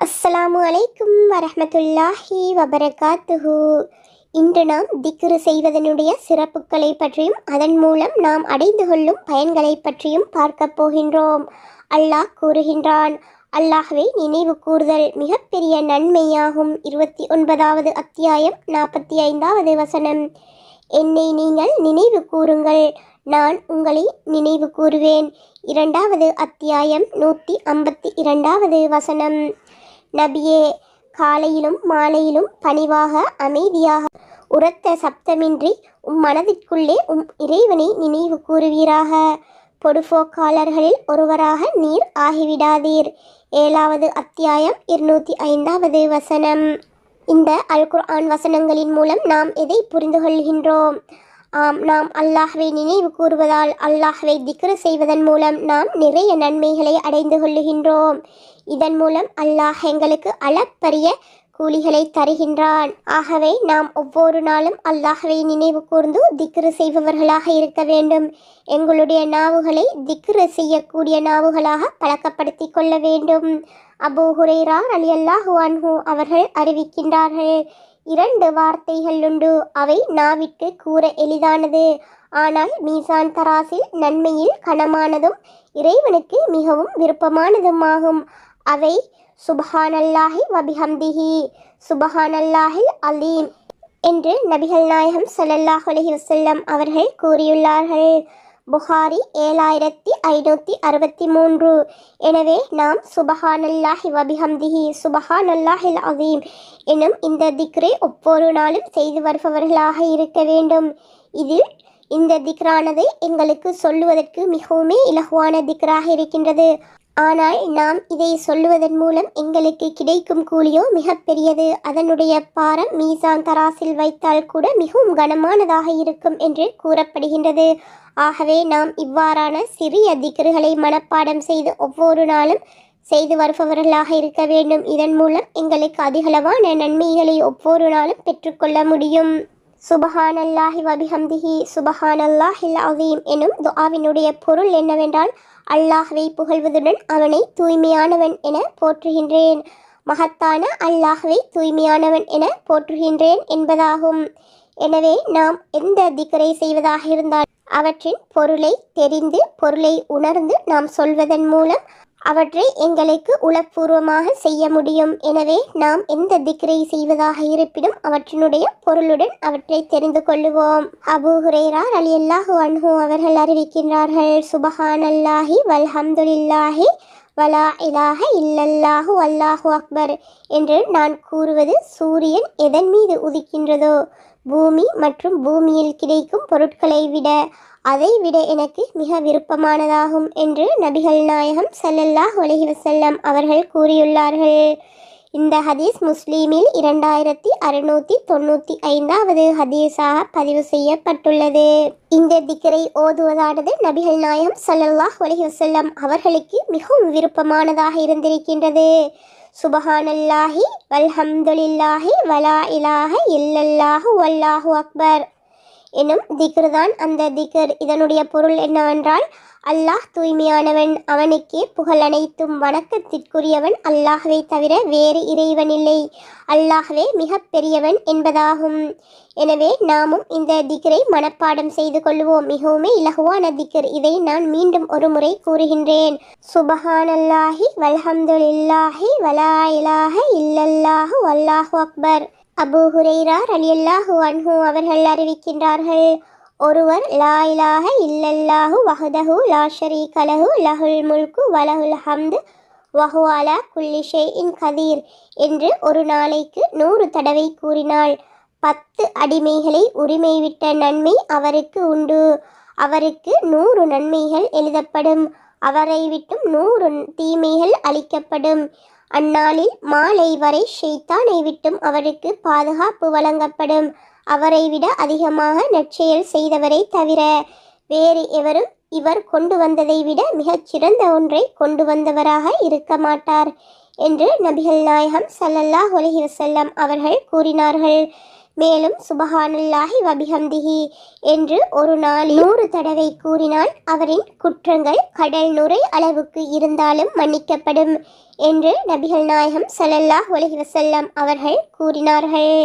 அஸ்ஸலாமு அலைக்கும் வரஹ்மத்துல்லாஹி வபரகாத்துஹு. இன்று நாம் திக்ரு செய்வதனுடைய சிறப்புகளை பற்றியும் அதன் மூலம் நாம் அடைந்து கொள்ளும் பயன்களை பற்றியும் பார்க்க போகின்றோம். அல்லாஹ் கூறுகின்றான், அல்லாஹ்வை நினைவு கூறுதல் மிகப்பெரிய நன்மையாகும். 29வது அத்தியாயம் 45வது வசனம். என்னை நீங்கள் நினைவு கூறுங்கள், நான் உங்களை நினைவு கூறுவேன். 2வது அத்தியாயம் 152வது வசனம். நபியே, காலையிலும் மாலையிலும் பணிவாக அமைதியாக உரத்த சப்தமின்றி மனதிற்குள்ளே இறைவனை நினைவு கூறுவீராக. பொடுபோக்காளர்களில் ஒருவராக நீர் ஆகிவிடாதீர். 7வது அத்தியாயம் 205வது வசனம். இந்த அல் குர்ஆன் வசனங்களின் மூலம் நாம் எதை புரிந்து கொள்கின்றோம்? நாம் அல்லாஹ்வை நினைவு கூறுவதால், அல்லாஹ்வை திக்ரு செய்வதன் மூலம் நாம் நிறைய நன்மைகளை அடைந்து கொள்ளுகின்றோம். இதன் மூலம் அல்லாஹ் எங்களுக்கு அளப்பரிய கூலிகளை தருகின்றான். ஆகவே நாம் ஒவ்வொரு நாளும் அல்லாஹ்வை நினைவு கூர்ந்து திக்ரு செய்பவர்களாக இருக்க வேண்டும். எங்களுடைய நாவுகளை திக்ரு செய்யக்கூடிய நாவுகளாக பழக்கப்படுத்தி கொள்ள வேண்டும். அபூ ஹுரைரா ரலியல்லாஹு அன்ஹு அவர்கள் அறிவிக்கின்றார்கள், 2 வார்த்தைகள் உண்டு, அவை நாவிற்கு கூற எளிதானது, ஆனால் மீசான் தராசில் நன்மையில் கனமானதும் இறைவனுக்கு மிகவும் விருப்பமானதுமாகும். அவை சுப்ஹானல்லாஹி வபிஹம்திஹி, சுப்ஹானல்லாஹில் அலீம் என்று நபிகள் நாயகம் ஸல்லல்லாஹு அலைஹி வஸல்லம் அவர்கள் கூறியுள்ளார்கள். புகாரி 7563. எனவே நாம் சுப்ஹானல்லாஹி வபிஹம்திஹி, சுப்ஹானல்லாஹில் அலீம் எனும் இந்த திக்ரை ஒவ்வொரு நாளும் செய்து வருபவர்களாக இருக்க வேண்டும். இந்த திக்ரானது எங்களுக்கு சொல்லுவதற்கு மிகவும் இலகுவான திக்ராக இருக்கின்றது. ஆனால் நாம் இதை சொல்லுவதன் மூலம் எங்களுக்கு கிடைக்கும் கூலியோ மிகப்பெரியது. அதனுடைய பாரம் மீசான் தராசில் வைத்தால் கூட மிகவும் கனமானதாக இருக்கும் என்று கூறப்படுகின்றது. ஆகவே நாம் இவ்வாறான சிறிய திக்ருகளை மனப்பாடம் செய்து ஒவ்வொரு நாளும் செய்து வருபவர்களாக இருக்க வேண்டும். இதன் மூலம் எங்களுக்கு அதிகளவான நன்மைகளை ஒவ்வொரு நாளும் பெற்றுக்கொள்ள முடியும். சுப்ஹானல்லாஹி வபிஹம்திஹி, சுப்ஹானல்லாஹில் அலீம் எனும் துஆவினுடைய பொருள் என்னவென்றால், அல்லாஹ்வை புகழ்வதுடன் அவனை தூய்மையானவன் என போற்றுகின்றேன், மகத்தான அல்லாஹ்வை தூய்மையானவன் என போற்றுகின்றேன் என்பதாகும். எனவே நாம் எந்த திக்ரை செய்வதாக இருந்தால் அவற்றின் பொருளை தெரிந்து பொருளை உணர்ந்து நாம் சொல்வதன் மூலம் அவற்றை எங்களுக்கு உளப்பூர்வமாக செய்ய முடியும். எனவே நாம் எந்த திக்ரை செய்வதாக இருப்பினும் அவற்றினுடைய பொருளுடன் அவற்றை தெரிந்து கொள்ளுவோம். அபூ ஹுரைரா ரலியல்லாஹு அன்ஹு அவர்கள் அறிவிக்கின்றார்கள், சுப்ஹானல்லாஹி வல்ஹம்துலில்லாஹி வலா இலாஹ இல்லல்லாஹு வல்லாஹு அக்பர் என்று நான் கூறுவது சூரியன் எதன் மீது உதிக்கின்றதோ, பூமி மற்றும் பூமியில் கிடைக்கும் பொருட்களை விட அதைவிட எனக்கு மிக விருப்பமானதாகும் என்று நபிகள் நாயகம் ஸல்லல்லாஹு அலைஹி வஸல்லம் அவர்கள் கூறியுள்ளார்கள். இந்த ஹதீஸ் முஸ்லீமில் 2695வது ஹதீஸாக பதிவு செய்யப்பட்டுள்ளது. இந்த திக்ரை ஓதுவதானது நபிகள் நாயகம் ஸல்லல்லாஹு அலைஹி வஸல்லம் அவர்களுக்கு மிகவும் விருப்பமானதாக இருந்திருக்கின்றது. சுப்ஹானல்லாஹி வல்ஹம்துலில்லாஹி வலா இலாஹ இல்லல்லாஹு வல்லாஹு அக்பர் எனும் திக்ர் தான் அந்த திக்ர். இதனுடைய பொருள் என்னவென்றால், அல்லாஹ் தூய்மையானவன், அவனுக்கே புகழ் அனைத்தும், வணக்கத்திற்குரியவன் அல்லாஹ்வை தவிர வேறு இறைவனில்லை, அல்லாஹ்வே மிக பெரியவன் என்பதாகும். எனவே நாமும் இந்த திக்ரை மனப்பாடம் செய்து கொள்வோம். மிகவும் இலகுவான திக்ர். இதை நான் மீண்டும் ஒரு முறை கூறுகின்றேன். சுப்ஹானல்லாஹி வல்ஹம்துலில்லாஹி வலா இலாஹ இல்லல்லாஹு வல்லாஹு அக்பர். அபூ ஹுரைரா ரலியல்லாஹு அன்ஹு அவர்கள் அறிவிக்கின்றார்கள், ஒருவர் லா இலாஹ இல்லல்லாஹு வஹ்தஹு லா ஷரீக லஹு லஹுல் முல்கு வலஹுல் ஹம்து வஹுவ அலா குல்லி ஷைஇன் கதீர் என்று ஒரு நாளைக்கு 100 தடவை கூறினாள், 10 அடிமைகளை உரிமை விட்ட நன்மை அவருக்கு உண்டு. அவருக்கு 100 நன்மைகள் எழுதப்படும், அவரை விட்டும் 100 தீமைகள் அளிக்கப்படும். அந்நாளில் மாலை வரை ஷைத்தானை விட்டும் அவருக்கு பாதுகாப்பு வழங்கப்படும். அவரை விட அதிகமாக நற்செயல் செய்தவரை தவிர வேறு எவரும் இவர் கொண்டு வந்ததை விட மிகச் சிறந்த ஒன்றை கொண்டு வந்தவராக இருக்க மாட்டார் என்று நபிகள் நாயகம் ஸல்லல்லாஹு அலைஹி வஸல்லம் அவர்கள் கூறினார்கள். மேலும் சுபஹானல்லாஹி வபிஹம்திஹி என்று ஒரு நாளில் 100 தடவை கூறினால் அவரின் குற்றங்கள் கடல் நுரை அளவுக்கு இருந்தாலும் மன்னிக்கப்படும் என்று நபிகள் நாயகம் ஸல்லல்லாஹு அலைஹி வஸல்லம் அவர்கள் கூறினார்கள்.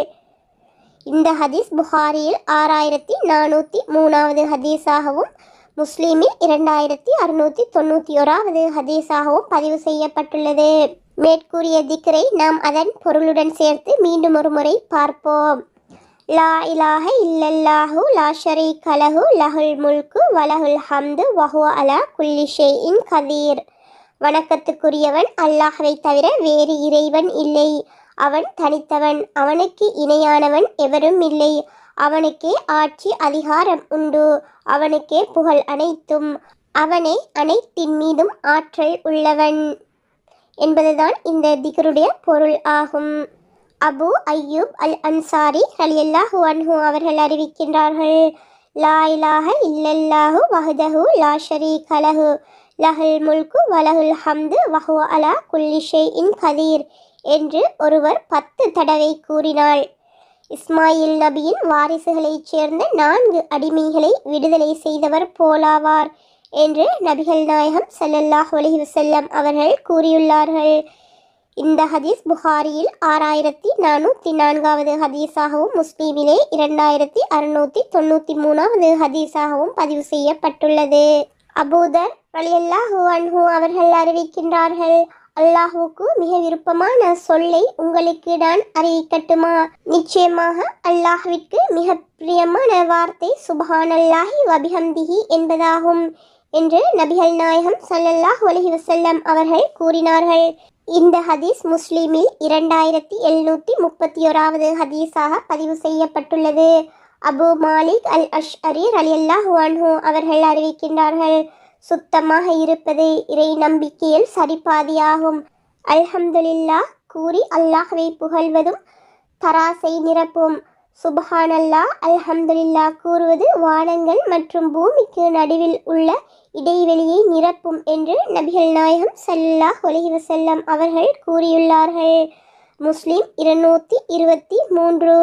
இந்த ஹதீஸ் புகாரியில் 6403வது ஹதீஸாகவும் முஸ்லீமில் 2691வது ஹதீஸாகவும் பதிவு செய்யப்பட்டுள்ளது. மேற்கூறிய திக்ரை நாம் அதன் பொருளுடன் சேர்த்து மீண்டும் ஒரு முறை பார்ப்போம். லா இலாஹ இல்லல்லாஹு லா ஷரீக லஹு லஹுல் முல்கு வலஹுல் ஹம்து வஹுவ அலா குல்லி ஷைஇன் கதீர். வணக்கத்துக்குரியவன் அல்லாஹ்வை தவிர வேறு இறைவன் இல்லை. அவன் தனித்தவன், அவனுக்கு இணையானவன் எவரும் இல்லை. அவனுக்கே ஆட்சி அதிகாரம் உண்டு, அவனுக்கே புகழ் அனைத்தும், அவனே அனைத்தின் மீதும் ஆற்றல் உள்ளவன் என்பதுதான் இந்த திக்ருடைய பொருள் ஆகும். அபு அய்யூப் அல் அன்சாரி ரலியல்லாஹு அன்ஹு அவர்கள் அறிவிக்கின்றார்கள், லா இலாஹ இல்லல்லாஹு வஹ்தஹு லா ஷரீக லஹு லஹுல் முல்கு வலஹுல் ஹம்து வஹுவ அலா குல்லி ஷைஇன் கதீர் என்று ஒருவர் 10 தடவை கூறினாள் இஸ்மாயில் நபியின் வாரிசுகளைச் சேர்ந்த 4 அடிமைகளை விடுதலை செய்தவர் போலாவார் என்று நபிகள் நாயகம் ஸல்லல்லாஹு அலைஹி வஸல்லம் அவர்கள் கூறியுள்ளார்கள். இந்த ஹதீஸ் புகாரியில் 6404வது ஹதீஸாகவும் முஸ்லீமிலே 2693வது ஹதீஸாகவும் பதிவு செய்யப்பட்டுள்ளது. அபூதர் ரலியல்லாஹு அன்ஹு அவர்கள் அறிவிக்கின்றார்கள், அல்லாஹுக்கு மிக விருப்பமான சொல்லை உங்களுக்கு நான் அறிவிக்கட்டுமா? நிச்சயமாக அல்லாஹ்விற்கு மிக பிரியமான வார்த்தை சுப்ஹானல்லாஹி வபிஹம்திஹி என்பதாகும் என்று நபிகள் நாயகம் ஸல்லல்லாஹு அலைஹி வஸல்லம் அவர்கள் கூறினார்கள். இந்த ஹதீஸ் முஸ்லீமில் 2731வது ஹதீஸாக பதிவு செய்யப்பட்டுள்ளது. அபு மாலிக் அல் அஷ்அரி ரலியல்லாஹு அன்ஹு அவர்கள் அறிவிக்கின்றார்கள், சுத்தமாக இருப்பது இறை நம்பிக்கையில் சரிபாதியாகும். அல்ஹம்துலில்லாஹ் கூறி அல்லாஹ்வை புகழ்வதும் தராசை நிரப்பும். சுப்ஹானல்லாஹ் அல்ஹம்துலில்லாஹ் கூறுவது வானங்கள் மற்றும் பூமிக்கு நடுவில் உள்ள இடைவெளியை நிரப்பும் என்று நபிகள் நாயகம் ஸல்லல்லாஹு அலைஹி வஸல்லம் அவர்கள் கூறியுள்ளார்கள். முஸ்லிம் 223.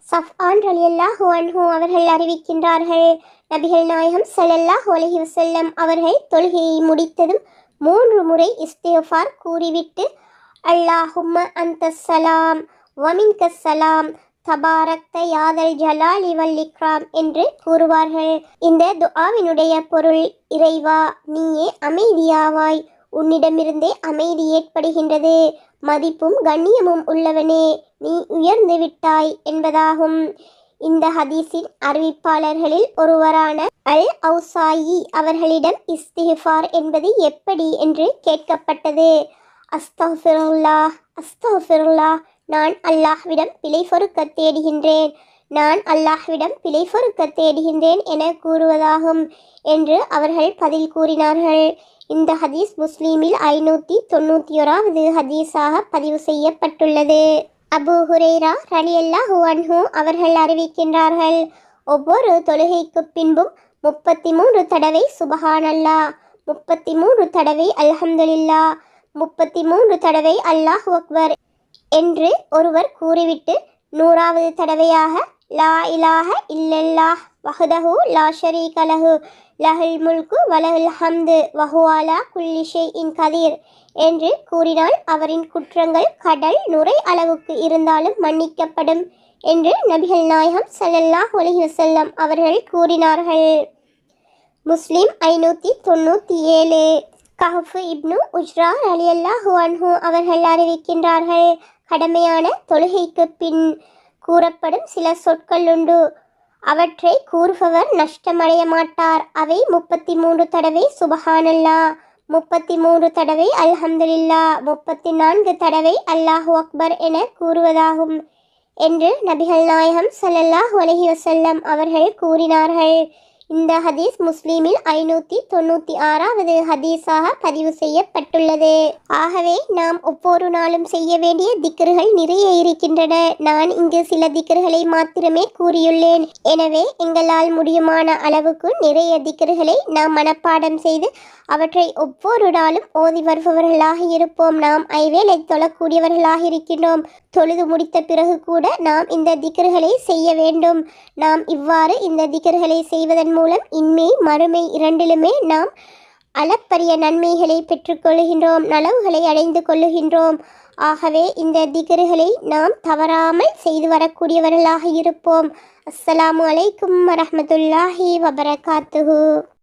சஃப்ஆன் ரலியல்லாஹு அன்ஹு அவர்கள் அறிவிக்கின்றார்கள், நபிகள் நாயகம் ஸல்லல்லாஹு அலைஹி வஸல்லம் அவர்கள் தொழுகையை முடித்ததும் 3 முறை இஸ்திக்ஃபார் கூறிவிட்டு அல்லாஹும்ம அன்தஸ் ஸலாம் வ மின்கஸ் ஸலாம் தபாரக்த யாதல் ஜலாலி வல் இக்ராம் என்று கூறுவார்கள். இந்த துஆவினுடைய பொருள், இறைவா நீயே அமைதியாவாய், உன்னிடமிருந்தே அமைதி ஏற்படுகின்றது, மதிப்பும் கண்ணியமும் உள்ளவனே நீ உயர்ந்து விட்டாய் என்பதாகும். இந்த ஹதீஸின் அறிவிப்பாளர்களில் ஒருவரான அல் அவுசாயி அவர்களிடம் இஸ்திக்ஃபார் என்பது எப்படி என்று கேட்கப்பட்டது. அஸ்தக்ஃபிருல்லாஹ் அஸ்தக்ஃபிருல்லாஹ், நான் அல்லாஹ்விடம் பிழை பொறுக்க தேடுகின்றேன், நான் அல்லாஹ்விடம் பிழை பொறுக்க தேடுகின்றேன் என கூறுவதாகும் என்று அவர்கள் பதில் கூறினார்கள். இந்த ஹதீஸ் முஸ்லீமில் 591வது ஹதீஸாக பதிவு செய்யப்பட்டுள்ளது. அபு ஹுரைரா ரலியல்லாஹு அன்ஹு அவர்கள் அறிவிக்கின்றார்கள், ஒவ்வொரு தொழுகைக்கு பின்பும் 33 தடவை சுபஹானல்லாஹ், 33 தடவை அல்ஹம்துலில்லாஹ், 33 தடவை அல்லாஹு அக்பர் என்று ஒருவர் கூறிவிட்டு 100வது தடவையாக லா இலாஹ இல்லல்லாஹ் வஹ்தஹு லா ஷரீக லஹு லஹுல் முல்கு வலஹுல் ஹம்து வஹுவ அலா குல்லி ஷைஇன் கதீர் என்று கூறினால் அவரின் குற்றங்கள் கடல் நுரை அளவுக்கு இருந்தாலும் மன்னிக்கப்படும் என்று நபிகள் நாயகம் ஸல்லல்லாஹு அலைஹி வஸல்லம் அவர்கள் கூறினார்கள். முஸ்லிம் 597. கஹஃப் இப்னு உஜ்ரா ரலியல்லாஹு அன்ஹு அவர்கள் அறிவிக்கின்றார்கள், கடமையான தொழுகைக்கு பின் கூறப்படும் சில சொற்கள் உண்டு, அவற்றை கூறுபவர் நஷ்டமடைய மாட்டார். அவை 33 தடவை சுபஹானல்லாஹ், 33 தடவை அல்ஹம்துலில்லாஹ், 34 தடவை அல்லாஹு அக்பர் என கூறுவதாகும் என்று நபிகள் நாயகம் ஸல்லல்லாஹு அலைஹி வஸல்லம் அவர்கள் கூறினார்கள். இந்த ஹதீஸ் முஸ்லீமில் 596வது ஹதீஸாக பதிவு செய்யப்பட்டுள்ளது. ஆகவே நாம் ஒவ்வொரு நாளும் செய்ய வேண்டிய திக்ருகள் நிறைய இருக்கின்றன. நான் இங்கு சில திக்ருகளை மாத்திரமே கூறியுள்ளேன். எனவே எங்களால் முடியுமான அளவுக்கு நிறைய திக்ருகளை நாம் மனப்பாடம் செய்து அவற்றை ஒவ்வொரு நாளும் ஓதி வருபவர்களாக இருப்போம். நாம் ஐவேளை தொழக்கூடியவர்களாக இருக்கின்றோம். தொழுது முடித்த பிறகு கூட நாம் இந்த திக்ருகளை செய்ய வேண்டும். நாம் இவ்வாறு இந்த திக்ருகளை செய்வதன் மூலம் இன்மை மறுமை இரண்டிலுமே நாம் அளப்பரிய நன்மைகளை பெற்றுக்கொள்கின்றோம், நலவுகளை அடைந்து கொள்ளுகின்றோம். ஆகவே இந்த திக்ருகளை நாம் தவறாமல் செய்து வரக்கூடியவர்களாக இருப்போம். அஸ்ஸலாமு அலைக்கும் வரஹ்மத்துல்லாஹி வபரகாத்துஹு.